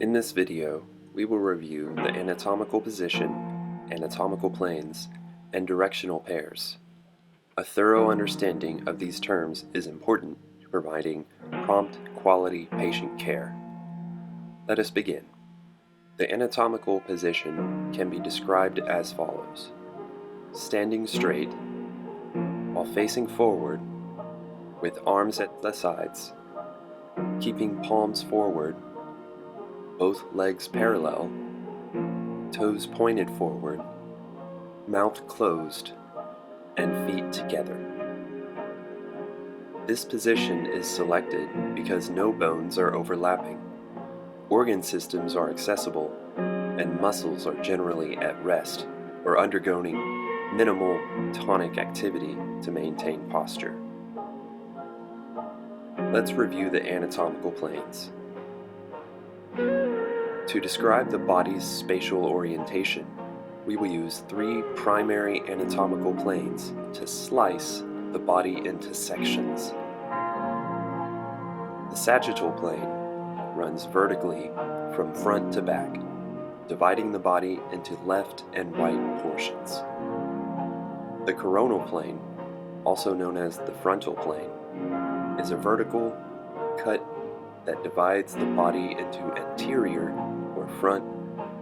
In this video, we will review the anatomical position, anatomical planes, and directional pairs. A thorough understanding of these terms is important to providing prompt, quality patient care. Let us begin. The anatomical position can be described as follows: standing straight, while facing forward, with arms at the sides, keeping palms forward, both legs parallel, toes pointed forward, mouth closed, and feet together. This position is selected because no bones are overlapping, organ systems are accessible, and muscles are generally at rest or undergoing minimal tonic activity to maintain posture. Let's review the anatomical planes. To describe the body's spatial orientation, we will use three primary anatomical planes to slice the body into sections. The sagittal plane runs vertically from front to back, dividing the body into left and right portions. The coronal plane, also known as the frontal plane, is a vertical cut that divides the body into anterior or front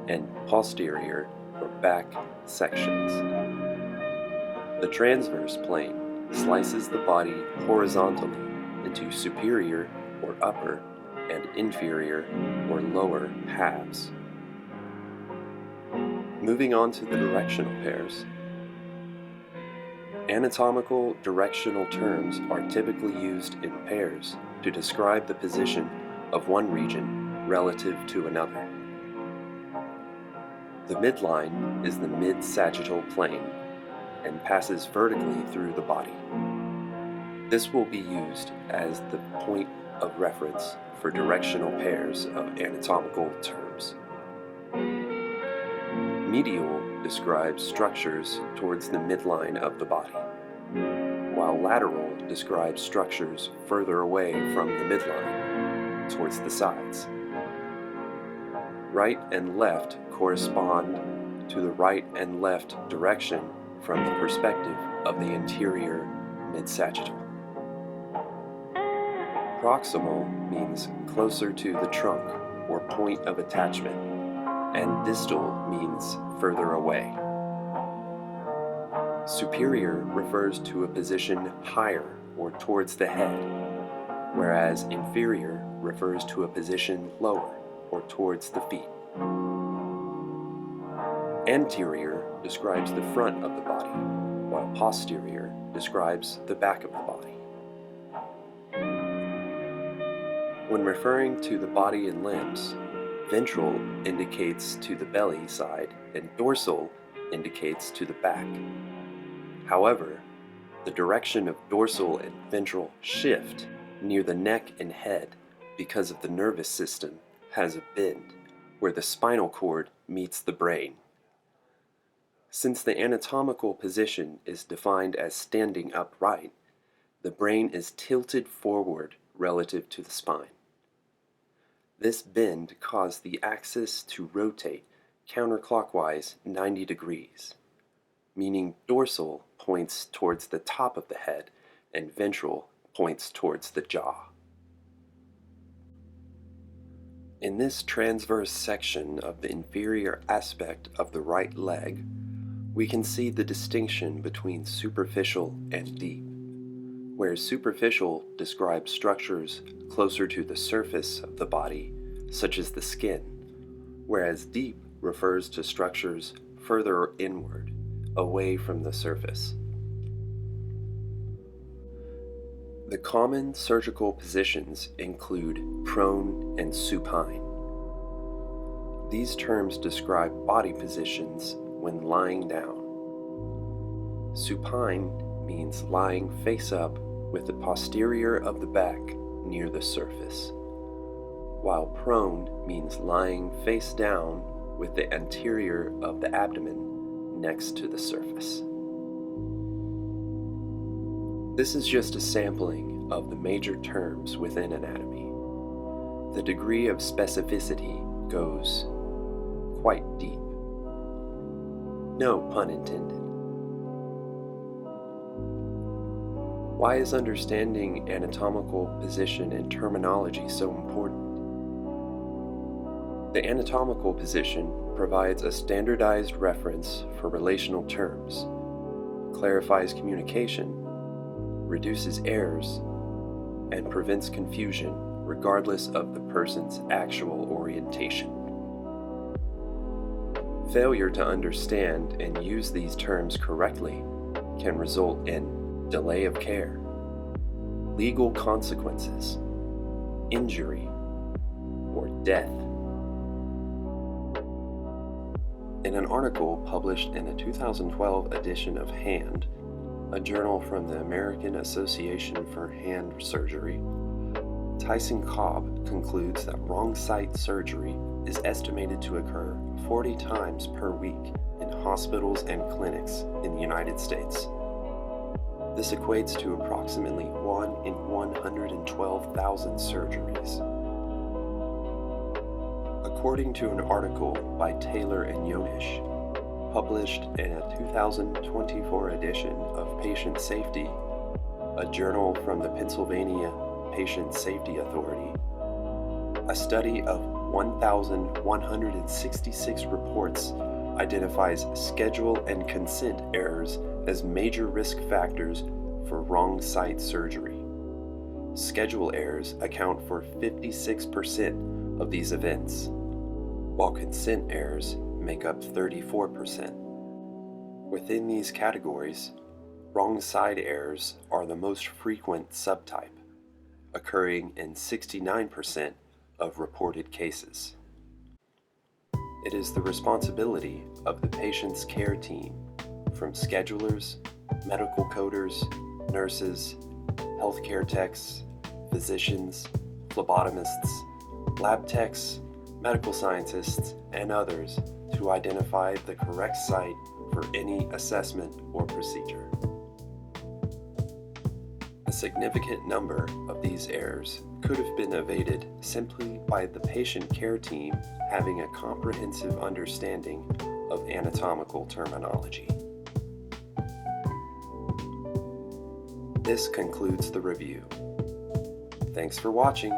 and posterior or back sections. The transverse plane slices the body horizontally into superior or upper and inferior or lower halves. Moving on to the directional pairs. Anatomical directional terms are typically used in pairs to describe the position of one region relative to another. The midline is the mid-sagittal plane and passes vertically through the body. This will be used as the point of reference for directional pairs of anatomical terms. Medial describes structures towards the midline of the body, while lateral describes structures further away from the midline, towards the sides. Right and left correspond to the right and left direction from the perspective of the anterior mid-sagittal. Proximal means closer to the trunk or point of attachment, and distal means further away. Superior refers to a position higher or towards the head, whereas inferior refers to a position lower or towards the feet. Anterior describes the front of the body, while posterior describes the back of the body. When referring to the body and limbs, ventral indicates to the belly side and dorsal indicates to the back. However, the direction of dorsal and ventral shift near the neck and head because of the nervous system has a bend where the spinal cord meets the brain. Since the anatomical position is defined as standing upright, the brain is tilted forward relative to the spine. This bend caused the axis to rotate counterclockwise 90 degrees, meaning dorsal points towards the top of the head and ventral points towards the jaw. In this transverse section of the inferior aspect of the right leg, we can see the distinction between superficial and deep, where superficial describes structures closer to the surface of the body, such as the skin, whereas deep refers to structures further inward, away from the surface. The common surgical positions include prone and supine. These terms describe body positions when lying down. Supine means lying face up with the posterior of the back near the surface, while prone means lying face down with the anterior of the abdomen next to the surface. This is just a sampling of the major terms within anatomy. The degree of specificity goes quite deep. No pun intended. Why is understanding anatomical position and terminology so important? The anatomical position provides a standardized reference for relational terms, clarifies communication, reduces errors, and prevents confusion regardless of the person's actual orientation. Failure to understand and use these terms correctly can result in delay of care, legal consequences, injury, or death. In an article published in a 2012 edition of Hand, a journal from the American Association for Hand Surgery, Tyson Cobb concludes that wrong site surgery is estimated to occur 40 times per week in hospitals and clinics in the United States. This equates to approximately 1 in 112,000 surgeries. According to an article by Taylor and Yonish, published in a 2024 edition of Patient Safety, a journal from the Pennsylvania Patient Safety Authority, a study of 1,166 reports identifies schedule and consent errors as major risk factors for wrong site surgery. Schedule errors account for 56% of these events, while consent errors make up 34%. Within these categories, wrong side errors are the most frequent subtype, occurring in 69% of reported cases. It is the responsibility of the patient's care team, from schedulers, medical coders, nurses, healthcare techs, physicians, phlebotomists, lab techs, medical scientists, and others to identify the correct site for any assessment or procedure. A significant number of these errors could have been evaded simply by the patient care team having a comprehensive understanding of anatomical terminology. This concludes the review. Thanks for watching.